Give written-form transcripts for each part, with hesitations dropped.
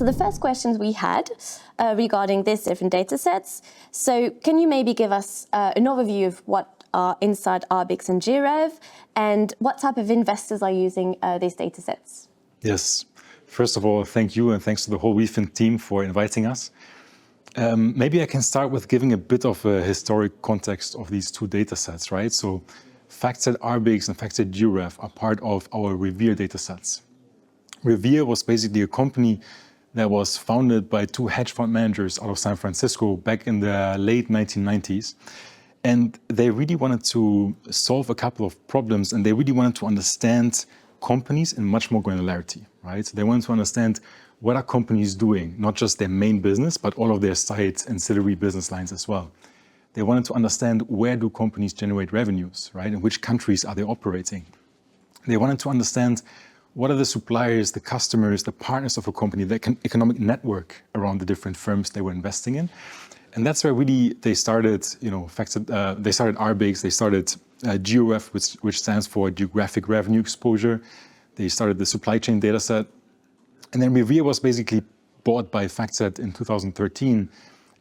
So the first questions we had regarding these different data sets. So can you maybe give us an overview of what are inside RBICS and GeoRev and what type of investors are using these data sets? Yes. First of all, thank you and thanks to the whole WeeFin team for inviting us. Maybe I can start with giving a bit of a historic context of these two data sets, right? So FactSet RBICS and FactSet GeoRev are part of our Revere data sets. Revere was basically a company that was founded by two hedge fund managers out of San Francisco back in the late 1990s. And they really wanted to solve a couple of problems, and they really wanted to understand companies in much more granularity, right? So they wanted to understand what are companies doing, not just their main business, but all of their side ancillary business lines as well. They wanted to understand where do companies generate revenues, right? In which countries are they operating? They wanted to understand what are the suppliers, the customers, the partners of a company, the economic network around the different firms they were investing in. And that's where really they started, they started RBICS, they started GeoRev, which stands for Geographic Revenue Exposure. They started the supply chain data set. And then Revere was basically bought by FactSet in 2013.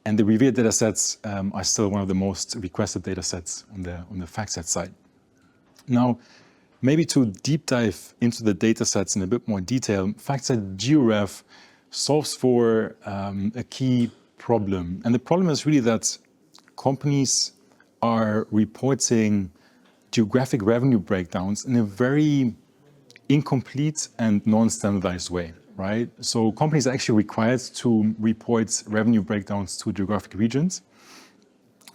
And the Revere data sets are still one of the most requested data sets on the FactSet side. Now, maybe to deep dive into the data sets in a bit more detail, FactSet GeoRev solves for a key problem. And the problem is really that companies are reporting geographic revenue breakdowns in a very incomplete and non-standardized way, right? So companies are actually required to report revenue breakdowns to geographic regions,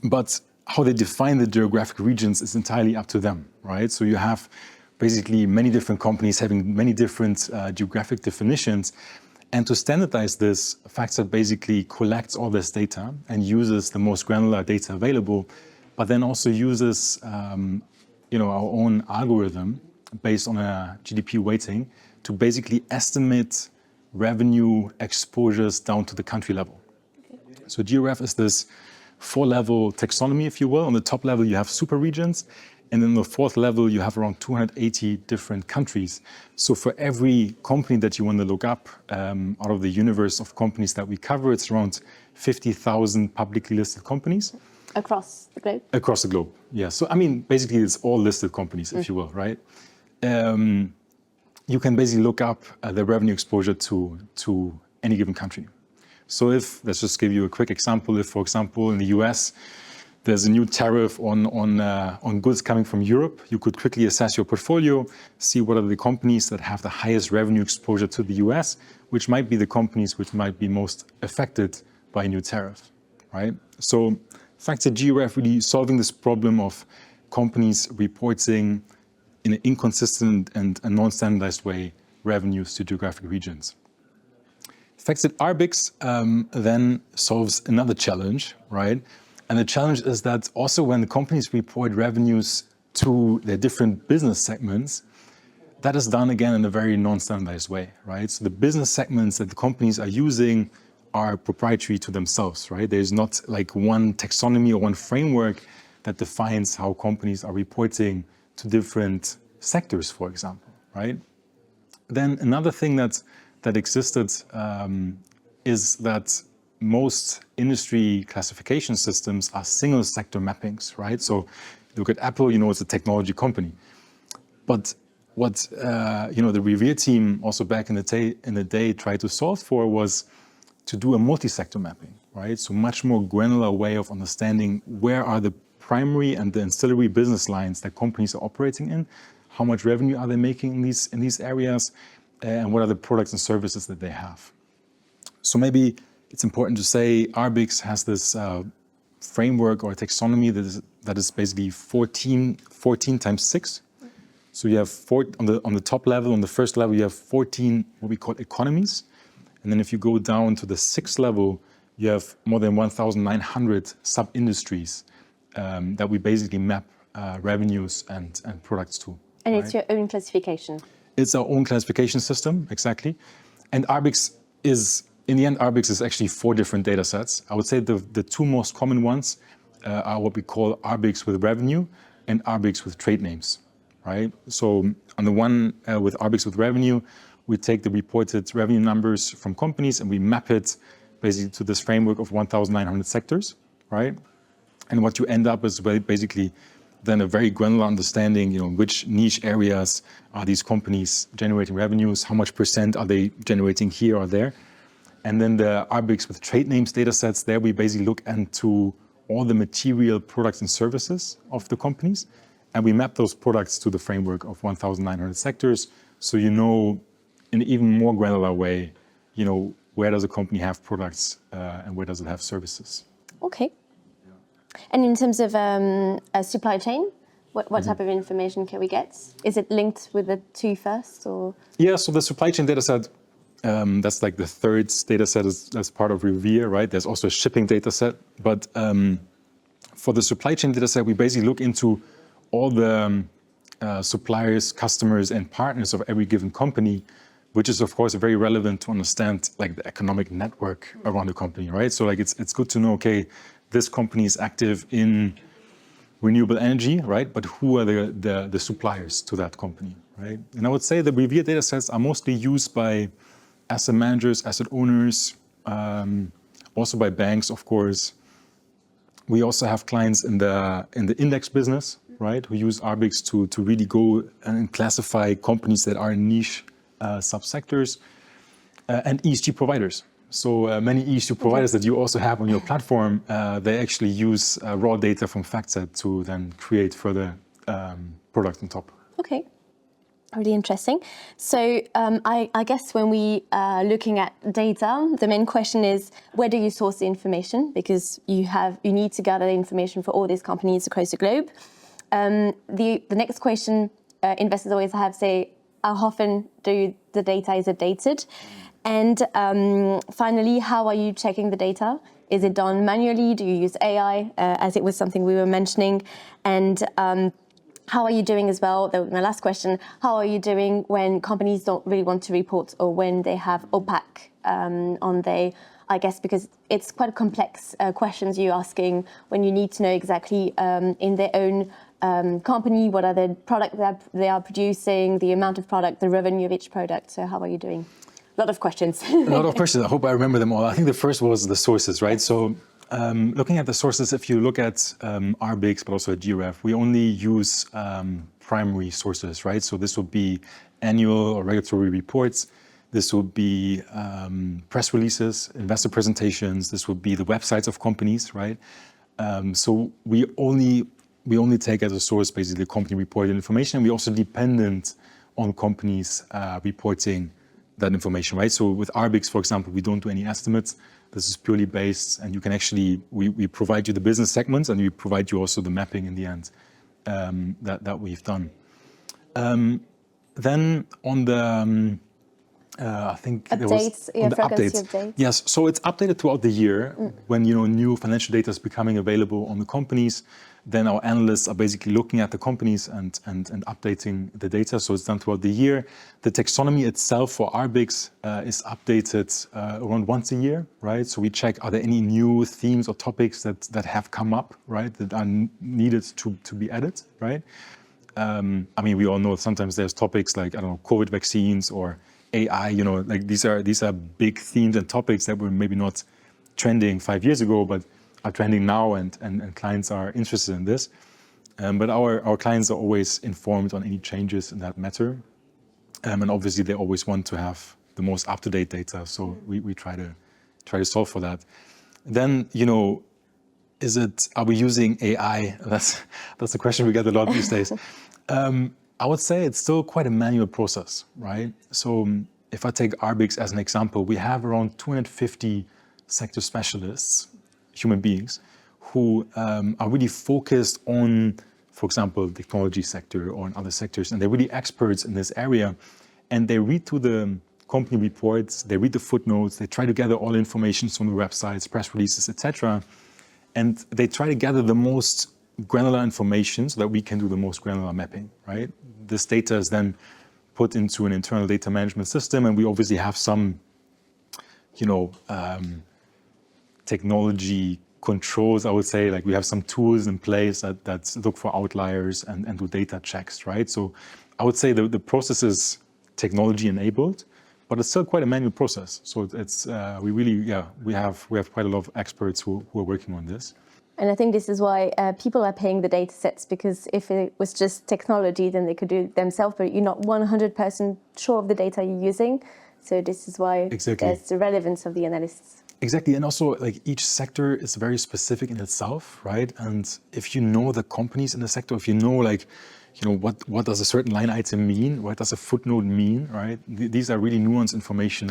but how they define the geographic regions is entirely up to them, right? So you have basically many different companies having many different geographic definitions. And to standardize this, FactSet basically collects all this data and uses the most granular data available, but then also uses our own algorithm based on a GDP weighting to basically estimate revenue exposures down to the country level. Okay. So GRF is this 4-level taxonomy, if you will. On the top level, you have super regions. And then the 4th level, you have around 280 different countries. So for every company that you want to look up out of the universe of companies that we cover, it's around 50,000 publicly listed companies. Across the globe? Across the globe, yeah. So, I mean, basically, it's all listed companies, if you will, right? You can basically look up the revenue exposure to any given country. So let's just give you a quick example. If, for example, in the US, there's a new tariff on goods coming from Europe, you could quickly assess your portfolio, see what are the companies that have the highest revenue exposure to the US, which might be the companies which might be most affected by a new tariff, right? So FactSet GeoRev really solving this problem of companies reporting in an inconsistent and a non-standardized way revenues to geographic regions. FactSet RBICS then solves another challenge, right? And the challenge is that also when the companies report revenues to their different business segments, that is done again in a very non-standardized way, right? So the business segments that the companies are using are proprietary to themselves, right? There's not like one taxonomy or one framework that defines how companies are reporting to different sectors, for example, right? Then another thing that existed is that most industry classification systems are single sector mappings, right? So look at Apple, it's a technology company. But what the Revere team also back in the day tried to solve for was to do a multi-sector mapping, right? So much more granular way of understanding where are the primary and the ancillary business lines that companies are operating in, how much revenue are they making in these areas, and what are the products and services that they have. So maybe it's important to say RBICS has this framework or taxonomy that is basically 14 times 6. So you have on the top level, on the first level, you have 14 what we call economies. And then if you go down to the 6th level, you have more than 1,900 sub-industries that we basically map revenues and products to. And right? It's your own classification? It's our own classification system, exactly. And RBICS is, in the end, RBICS is actually 4 different data sets. I would say the 2 most common ones are what we call RBICS with revenue and RBICS with trade names, right? So on the one with RBICS with revenue, we take the reported revenue numbers from companies and we map it basically to this framework of 1,900 sectors, right? And what you end up is basically then a very granular understanding, which niche areas are these companies generating revenues, how much % are they generating here or there. And then the RBICS with trade names data sets, there we basically look into all the material products and services of the companies. And we map those products to the framework of 1,900 sectors. So in an even more granular way, where does a company have products and where does it have services? Okay. And in terms of a supply chain, what type of information can we get? Is it linked with the two first, or? Yeah, so the supply chain data set, that's like the third data set as part of Revere, right? There's also a shipping data set. But for the supply chain data set, we basically look into all the suppliers, customers, and partners of every given company, which is, of course, very relevant to understand like the economic network around the company, right? So like it's good to know, okay, this company is active in renewable energy, right? But who are the suppliers to that company, right? And I would say the Revere data sets are mostly used by asset managers, asset owners, also by banks, of course. We also have clients in the index business, right, who use RBICS to really go and classify companies that are in niche subsectors, and ESG providers. So many ESG providers that you also have on your platform, they actually use raw data from FactSet to then create further products on top. Okay, really interesting. So I guess when we are looking at data, the main question is, where do you source the information? Because you need to gather the information for all these companies across the globe. The next question investors always have, say, how often do the data is updated? And finally, how are you checking the data? Is it done manually? Do you use AI, as it was something we were mentioning? And how are you doing as well? That was my last question. How are you doing when companies don't really want to report, or when they have opaque on their, I guess, because it's quite complex questions you're asking when you need to know exactly in their own company, what are the products that they are producing, the amount of product, the revenue of each product. So how are you doing? A lot of questions. A lot of questions. I hope I remember them all. I think the first was the sources, right? So looking at the sources, if you look at RBICS, but also at GRF, we only use primary sources, right? So this would be annual or regulatory reports. This would be press releases, investor presentations. This would be the websites of companies, right? So we only take as a source basically the company reported information. We also dependent on companies reporting that information, right? So with RBICS, for example, we don't do any estimates. This is purely based, and you can actually, we provide you the business segments, and we provide you also the mapping in the end that we've done. Then on the, I think updates, there was on the updates. Yes, so it's updated throughout the year when new financial data is becoming available on the companies. Then our analysts are basically looking at the companies and updating the data. So it's done throughout the year. The taxonomy itself for RBICS is updated around once a year, right? So we check, are there any new themes or topics that have come up, right, that are needed to be added, right? I mean, we all know sometimes there's topics like, I don't know, COVID vaccines or AI, like these are big themes and topics that were maybe not trending 5 years ago, but are trending now, and clients are interested in this. But our clients are always informed on any changes in that matter. And obviously they always want to have the most up-to-date data. So we try to solve for that. Then, are we using AI? That's a question we get a lot these days. I would say it's still quite a manual process, right? So if I take RBICS as an example, we have around 250 sector specialists, human beings, who are really focused on, for example, the technology sector or in other sectors, and they're really experts in this area. And they read through the company reports, they read the footnotes, they try to gather all information from the websites, press releases, etc. And they try to gather the most granular information so that we can do the most granular mapping, right? This data is then put into an internal data management system, and we obviously have some, technology controls, I would say, like we have some tools in place that look for outliers and do data checks, right? So I would say the process is technology enabled, but it's still quite a manual process. So it's we really we have quite a lot of experts who are working on this. And I think this is why people are paying the data sets, because if it was just technology, then they could do it themselves, but you're not 100% sure of the data you're using. So this is why there's the relevance of the analysis. Exactly, and also like each sector is very specific in itself, right? And if you know the companies in the sector, if you know like, you know, what does a certain line item mean, what does a footnote mean, right? These are really nuanced information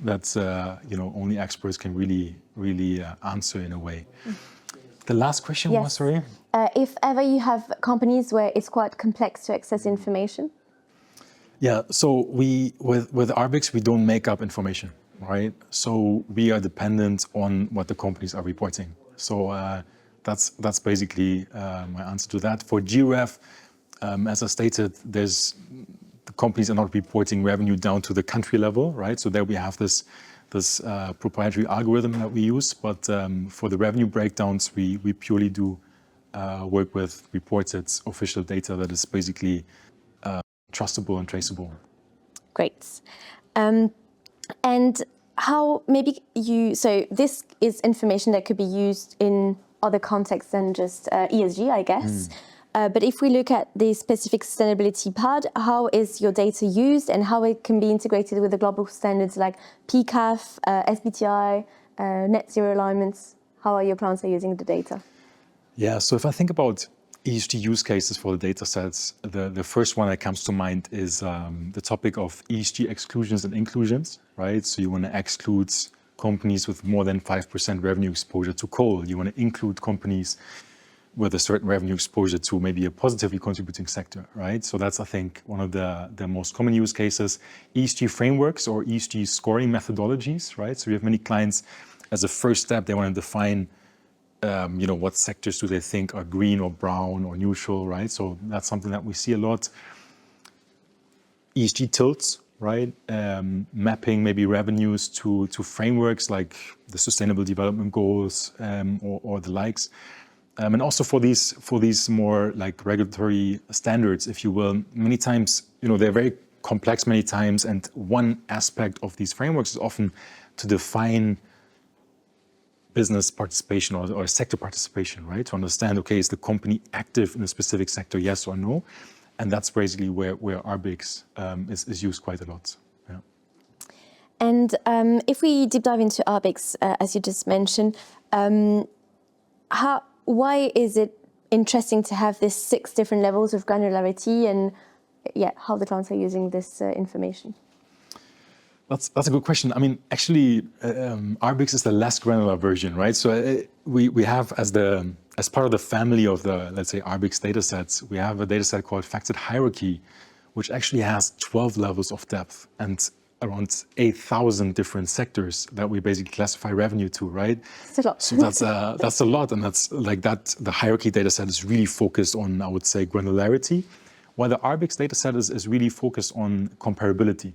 that you know, only experts can really answer in a way. The last question was, sorry? If ever you have companies where it's quite complex to access information? Yeah, so with RBICS, we don't make up information, right? So we are dependent on what the companies are reporting. So that's basically my answer to that. For GRF, as I stated, the companies are not reporting revenue down to the country level, right? So there we have this proprietary algorithm that we use, but for the revenue breakdowns, we purely do work with reported official data that is basically trustable and traceable. Great. And how so this is information that could be used in other contexts than just ESG, I guess. But if we look at the specific sustainability part, how is your data used and how it can be integrated with the global standards like PCAF, SBTI, net zero alignments? How are your clients using the data? Yeah, so if I think about ESG use cases for the data sets, the first one that comes to mind is the topic of ESG exclusions and inclusions, right? So you want to exclude companies with more than 5% revenue exposure to coal. You want to include companies with a certain revenue exposure to maybe a positively contributing sector, right? So that's, I think, one of the most common use cases. ESG frameworks or ESG scoring methodologies, right? So we have many clients, as a first step, they want to define you know, what sectors do they think are green or brown or neutral, right? So that's something that we see a lot. ESG tilts, right? Mapping maybe revenues to frameworks like the Sustainable Development Goals or the likes. And also for these more like regulatory standards, if you will, many times, you know, they're very complex many times, and one aspect of these frameworks is often to define business participation or sector participation, right? To understand, okay, is the company active in a specific sector, yes or no? And that's basically where RBICS is used quite a lot. Yeah. And if we deep dive into RBICS, as you just mentioned, why is it interesting to have this 6 different levels of granularity, and how the clients are using this information? That's a good question. I mean, actually, RBICS is the less granular version, right? So we have as part of the family of the, let's say, RBICS datasets, we have a dataset called FactSet Hierarchy, which actually has 12 levels of depth and around 8,000 different sectors that we basically classify revenue to, right? That's a lot. So that's a lot, and that's like that. The hierarchy dataset is really focused on, I would say, granularity, while the RBICS dataset is really focused on comparability.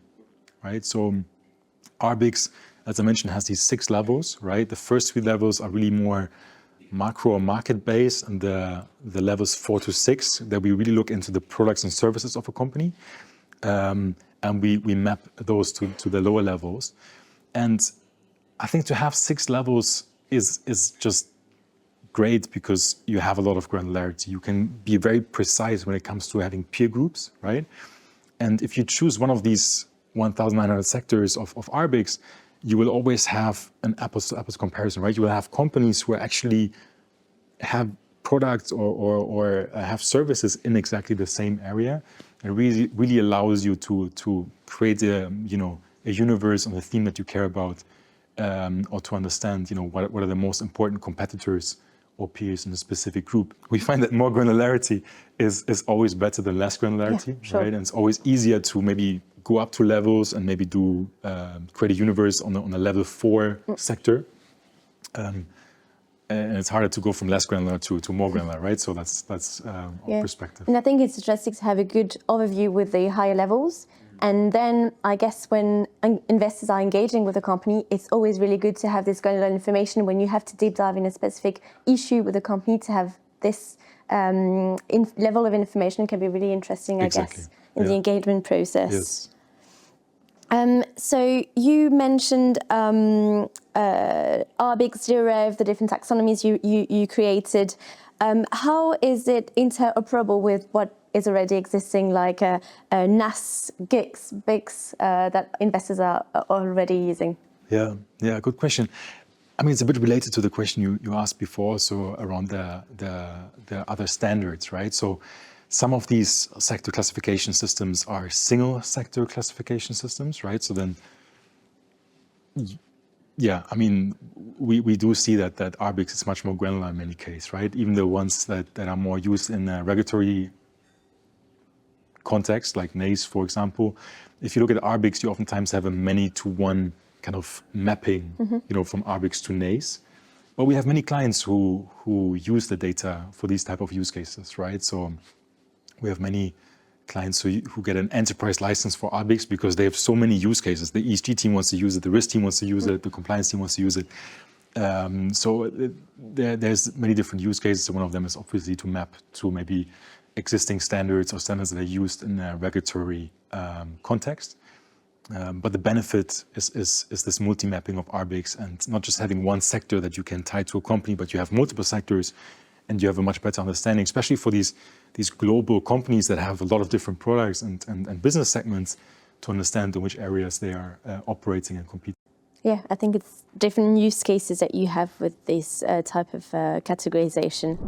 Right? So RBICS, as I mentioned, has these 6 levels, right? The first 3 levels are really more macro or market-based, and the levels 4 to 6, that we really look into the products and services of a company. And we map those to the lower levels. And I think to have 6 levels is just great because you have a lot of granularity. You can be very precise when it comes to having peer groups, right? And if you choose one of these 1,900 sectors of RBICS, you will always have an apples-to-apples comparison, right? You will have companies who actually have products or have services in exactly the same area. It really allows you to create a universe on the theme that you care about, or to understand, what are the most important competitors or peers in a specific group. We find that more granularity is always better than less granularity, sure. right? And it's always easier to maybe go up to levels and maybe do create a universe on a level 4 sector. And it's harder to go from less granular to more granular, right? So that's our perspective. And I think it's interesting to have a good overview with the higher levels. And then I guess when investors are engaging with a company, it's always really good to have this granular information when you have to deep dive in a specific issue with a company. To have this level of information can be really interesting, I guess, in the engagement process. Yes. So you mentioned RBICS GeoRev, the different taxonomies you created. How is it interoperable with what is already existing, like NACE, GICS, BICS, that investors are already using? Yeah, good question. I mean, it's a bit related to the question you asked before, so around the other standards, right? So some of these sector classification systems are single sector classification systems, right? So then, yeah, I mean, we do see that RBICS is much more granular in many cases, right? Even the ones that are more used in a regulatory context, like NACE, for example. If you look at RBICS, you oftentimes have a many-to-one kind of mapping, from RBICS to NACE. But we have many clients who use the data for these type of use cases, right? So we have many clients who get an enterprise license for RBICS because they have so many use cases. The ESG team wants to use it, the risk team wants to use it, the compliance team wants to use it. There's many different use cases. One of them is obviously to map to maybe existing standards or standards that are used in a regulatory context. But the benefit is this multi-mapping of RBICS, and not just having one sector that you can tie to a company, but you have multiple sectors and you have a much better understanding, especially for these global companies that have a lot of different products and business segments, to understand in which areas they are operating and competing. Yeah, I think it's different use cases that you have with this type of categorization.